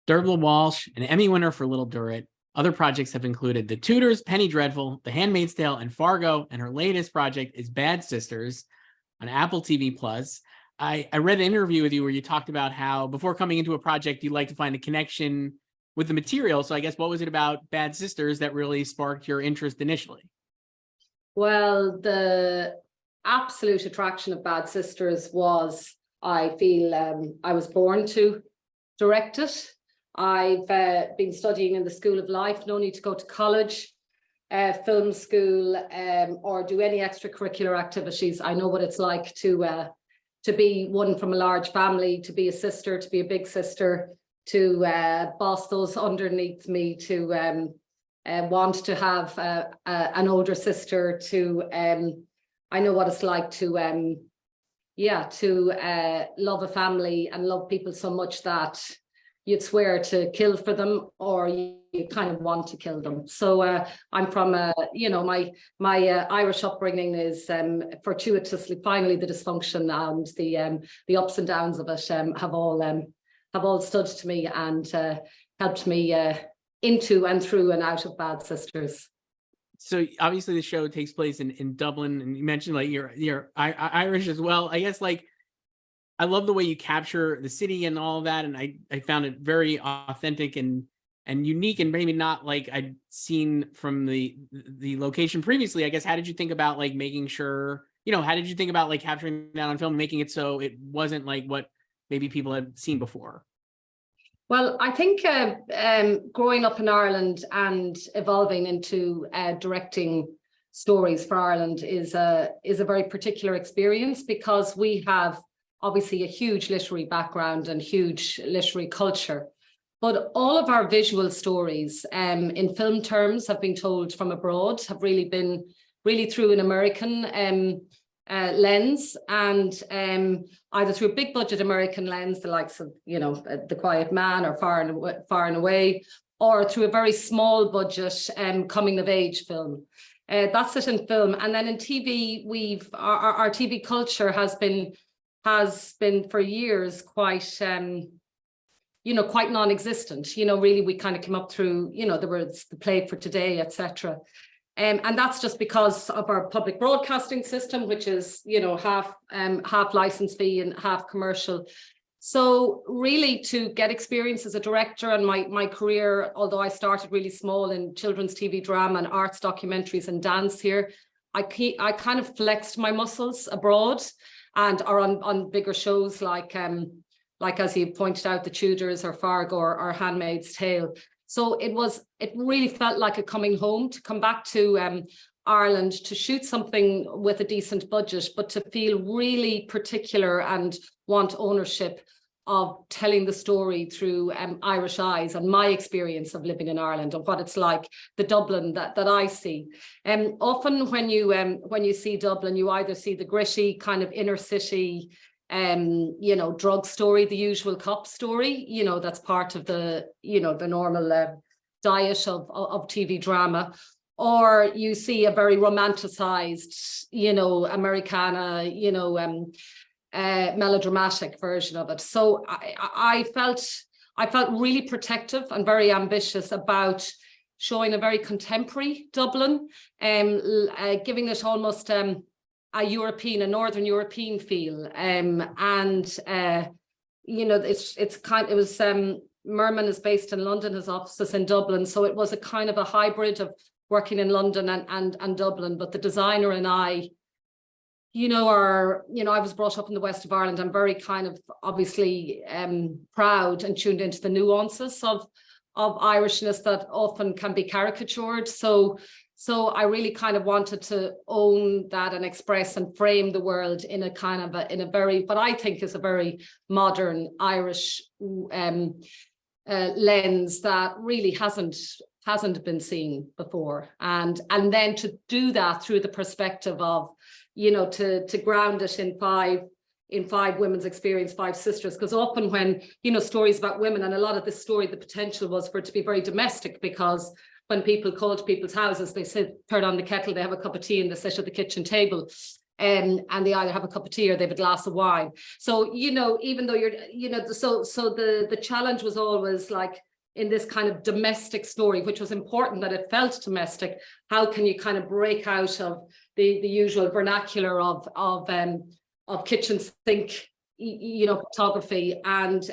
Dearbhla Walsh, an Emmy winner for Little Durrett. Other projects have included The Tudors, Penny Dreadful, The Handmaid's Tale, and Fargo, and her latest project is Bad Sisters on Apple TV+. I read an interview with you where you talked about how before coming into a project, you like to find a connection with the material. So I guess what was it about Bad Sisters that really sparked your interest initially? Well, the absolute attraction of Bad Sisters was, I feel, I was born to direct it. I've been studying in the School of Life, no need to go to college, film school, or do any extracurricular activities. I know what it's like to be one from a large family, to be a sister, to be a big sister, to boss those underneath me, to want to have an older sister, to I know what it's like to love a family and love people so much that you'd swear to kill for them, or you kind of want to kill them. So I'm from my Irish upbringing is fortuitously, finally, the dysfunction and the ups and downs of it have all stood to me and helped me into and through and out of Bad Sisters. So obviously the show takes place in Dublin, and you mentioned like you're Irish as well. I guess like I love the way you capture the city and all of that, and I found it very authentic and unique, and maybe not like I'd seen from the location previously. I guess how did you think about like making sure, how did you think about like capturing that on film, making it so it wasn't like what maybe people had seen before? Well, I think growing up in Ireland and evolving into directing stories for Ireland is a very particular experience, because we have obviously a huge literary background and huge literary culture. But all of our visual stories in film terms have been told from abroad, have really been through an American lens, and either through a big budget American lens, the likes of The Quiet Man or Far and Away, or through a very small budget coming of age film. That's it in film. And then in TV, our TV culture has been for years quite quite non-existent. Really, we kind of came up through the words The Play for Today, etc. And that's just because of our public broadcasting system, which is half license fee and half commercial. So really, to get experience as a director, and my career, although I started really small in children's TV drama and arts documentaries and dance here, I kind of flexed my muscles abroad and are on bigger shows like as you pointed out, The Tudors or Fargo or Handmaid's Tale. So it really felt like a coming home, to come back to Ireland, to shoot something with a decent budget, but to feel really particular and want ownership of telling the story through Irish eyes and my experience of living in Ireland and what it's like, the Dublin that I see. Often when you see Dublin, you either see the gritty kind of inner city drug story, the usual cop story, that's part of the normal diet of TV drama, or you see a very romanticized, Americana, melodramatic version of it. So I felt really protective and very ambitious about showing a very contemporary Dublin, giving it almost a Northern European feel, Merman is based in London, has offices in Dublin, so it was a kind of a hybrid of working in London and Dublin. But the designer and I, I was brought up in the west of Ireland. I'm very kind of obviously proud and tuned into the nuances of Irishness that often can be caricatured. So I really kind of wanted to own that and express and frame the world in a kind of in a very, what I think is a very modern Irish lens that really hasn't been seen before. And then to do that through the perspective of, to ground it in five women's experience, five sisters, because often when, stories about women, and a lot of this story, the potential was for it to be very domestic, because when people call to people's houses, they sit, turn on the kettle, they have a cup of tea and they sit at the kitchen table. and they either have a cup of tea or they have a glass of wine. So, you know, even though you're, you know, so the challenge was always like, in this kind of domestic story, which was important that it felt domestic, how can you kind of break out of the usual vernacular of kitchen sink, you know, photography, and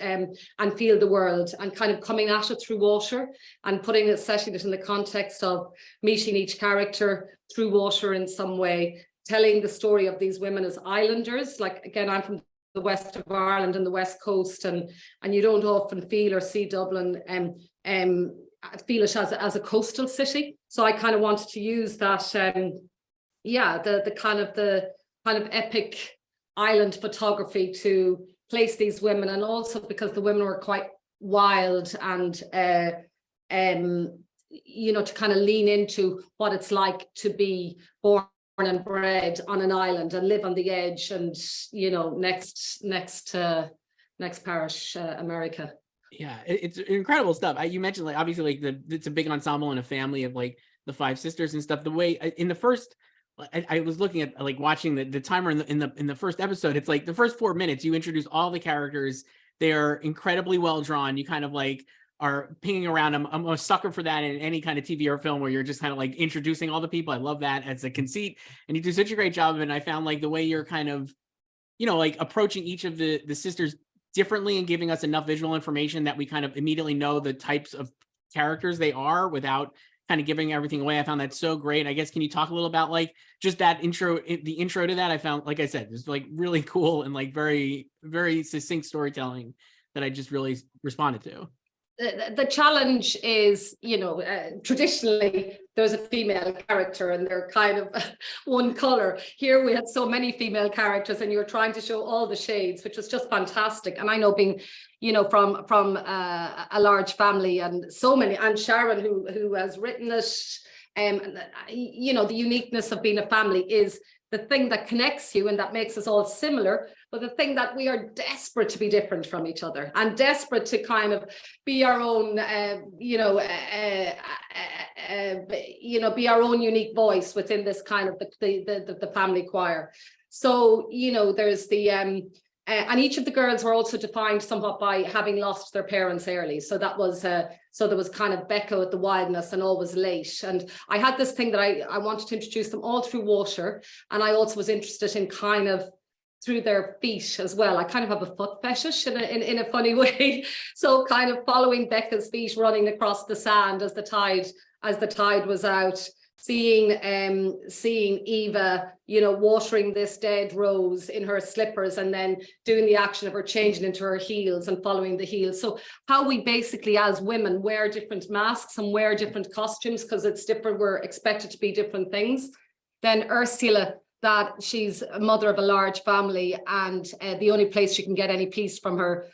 feel the world, and kind of coming at it through water, and setting it in the context of meeting each character through water in some way, telling the story of these women as islanders. Like, again, I'm from the west of Ireland and the west coast, and you don't often feel or see Dublin feel it as a coastal city. So I kind of wanted to use that the kind of epic island photography to place these women, and also because the women were quite wild, and you know, to kind of lean into what it's like to be born and bred on an island and live on the edge, and, you know, next parish, America. Yeah, it's incredible stuff. You mentioned, like, obviously, like, it's a big ensemble and a family of, like, the 5 sisters and stuff. The way in the first, I was looking at, like, watching the timer in the first episode. It's like the first 4 minutes you introduce all the characters. They are incredibly well drawn. You kind of like are pinging around. I'm a sucker for that in any kind of TV or film where you're just kind of like introducing all the people. I love that as a conceit, and you do such a great job of it. And I found, like, the way you're kind of, you know, like, approaching each of the sisters differently and giving us enough visual information that we kind of immediately know the types of characters they are without kind of giving everything away. I found that so great. I guess, can you talk a little about, like, just that intro, the intro to that? I found, like I said, it's like really cool and, like, very, very succinct storytelling that I just really responded to. The challenge is, you know, traditionally there's a female character and they're kind of one color. Here we had so many female characters, and you're trying to show all the shades, which was just fantastic. And I know, being, you know, from a large family, and so many, and Sharon who has written it, you know, the uniqueness of being a family is the thing that connects you and that makes us all similar, but the thing that we are desperate to be different from each other, and desperate to kind of be our own, be our own unique voice within this kind of the family choir. So, you know, there's the and each of the girls were also defined somewhat by having lost their parents early. So that was so there was kind of Becca with the wildness and always late. And I had this thing that I wanted to introduce them all through water, and I also was interested in kind of through their feet as well. I kind of have a foot fetish in a funny way. So kind of following Becca's feet running across the sand as the tide was out. Seeing Eva, you know, watering this dead rose in her slippers, and then doing the action of her changing into her heels and following the heels. So how we basically, as women, wear different masks and wear different costumes because it's different. We're expected to be different things. Then Ursula, that she's a mother of a large family, and the only place she can get any peace from her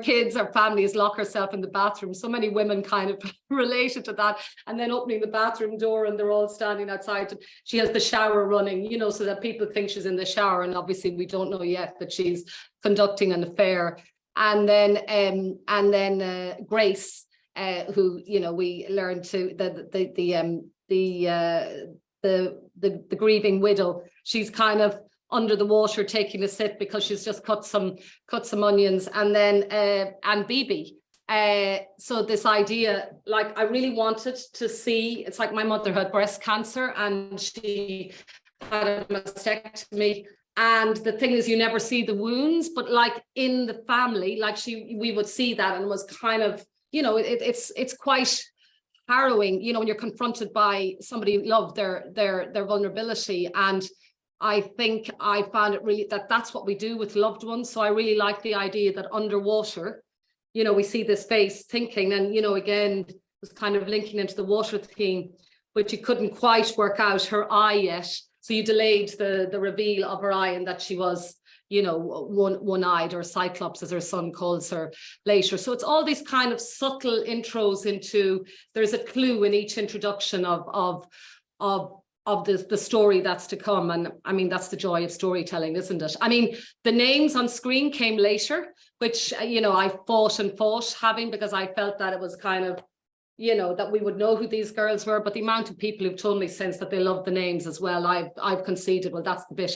kids or family is lock herself in the bathroom. So many women kind of related to that. And then opening the bathroom door and they're all standing outside. She has the shower running, you know, so that people think she's in the shower. And obviously we don't know yet that she's conducting an affair. And then Grace, who, you know, we learned to the grieving widow. She's kind of under the water taking a sip because she's just cut some onions. And then and Bibi, so this idea, like, I really wanted to see, it's like my mother had breast cancer and she had a mastectomy, and the thing is, you never see the wounds, but like in the family, like we would see that, and it was kind of, you know, it's quite harrowing, you know, when you're confronted by somebody who loved their vulnerability. And I think I found it really that's what we do with loved ones. So I really like the idea that underwater, you know, we see this face thinking, and, you know, again, was kind of linking into the water theme, but you couldn't quite work out her eye yet. So you delayed the reveal of her eye, and that she was, you know, one-eyed, or Cyclops, as her son calls her later. So it's all these kind of subtle intros into, there's a clue in each introduction of the story that's to come. And I mean, that's the joy of storytelling, isn't it? I mean, the names on screen came later, which, you know, I fought having, because I felt that it was kind of, you know, that we would know who these girls were, but the amount of people who've told me since that they love the names as well, I've conceded, well, that's the bit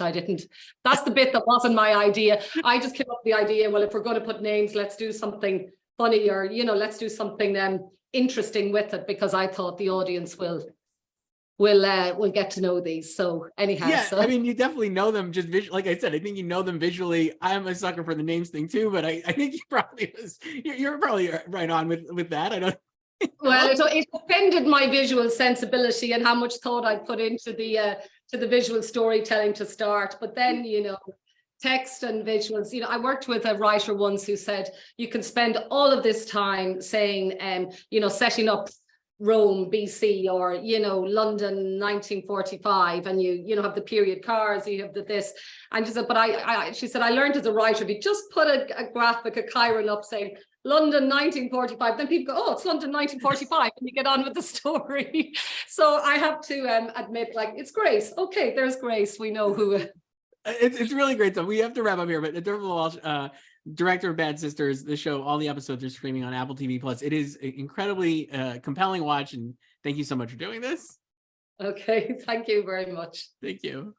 that's the bit that wasn't my idea. I just came up with the idea, well, if we're going to put names, let's do something funny, or, you know, let's do something interesting with it, because I thought the audience will get to know these. So anyhow, yeah, I mean, you definitely know them just visually. Like I said, I think you know them visually. I'm a sucker for the names thing too, but I think you're probably right on with that. I don't. Well, it offended my visual sensibility and how much thought I put into the visual storytelling to start. But then, you know, text and visuals, you know, I worked with a writer once who said you can spend all of this time saying, you know, setting up Rome, BC, or, you know, London, 1945, and you know, have the period cars, you have this. And she said, but she said, I learned as a writer, if you just put a graphic, a chiron up saying London 1945, then people go, oh, it's London 1945, and you get on with the story. So I have to admit, like, it's Grace. Okay, there's Grace. We know who. It's really great stuff. We have to wrap up here, but Dearbhla Walsh, director of Bad Sisters, the show, all the episodes are streaming on Apple TV Plus. It is an incredibly compelling watch, and thank you so much for doing this. Okay, thank you very much. Thank you.